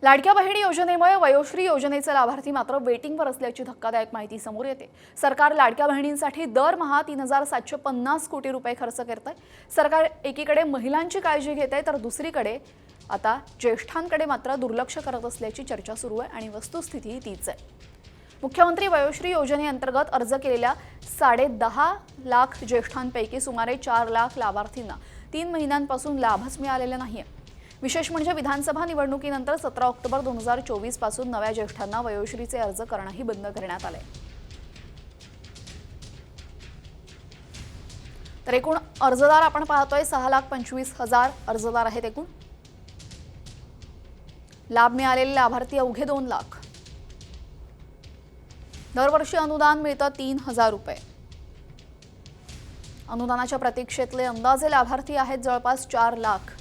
लाडक्या बहिणी योजनेमुळे वयोश्री योजनेचे लाभार्थी मात्र वेटिंगवर असल्याची धक्कादायक माहिती समोर येते। सरकार लाडक्या बहिणींसाठी दरमहा 3750 कोटी रुपये खर्च करते। सरकार एकीकडे महिलांची काळजी घेते तर दुसरीकडे आता ज्येष्ठांकडे मात्र दुर्लक्ष करत असल्याची चर्चा सुरू आहे आणि वस्तुस्थिती तीच आहे। मुख्यमंत्री वयोश्री योजनेअंतर्गत अर्ज केलेल्या 10.5 लाख ज्येष्ठांपैकी सुमारे 4 लाख लाभार्थींना 3 महिन्यांपासून लाभच मिळालेला नाहीये। विशेष म्हणजे विधानसभा निवडणुकीनंतर 17 ऑक्टोबर 2024 पासून नव्या ज्येष्ठांना वयोश्रीचे अर्ज करणंही बंद करण्यात आले। तर एकूण अर्जदार आपण पाहतोय 6,25,000 अर्जदार आहेत एकूण। लाभ मिळालेले लाभार्थी अवघे 2 लाख। दरवर्षी अनुदान मिळतं 3,000 रुपये। अनुदानाच्या प्रतीक्षेतले अंदाजे लाभार्थी आहेत जवळपास 4 लाख।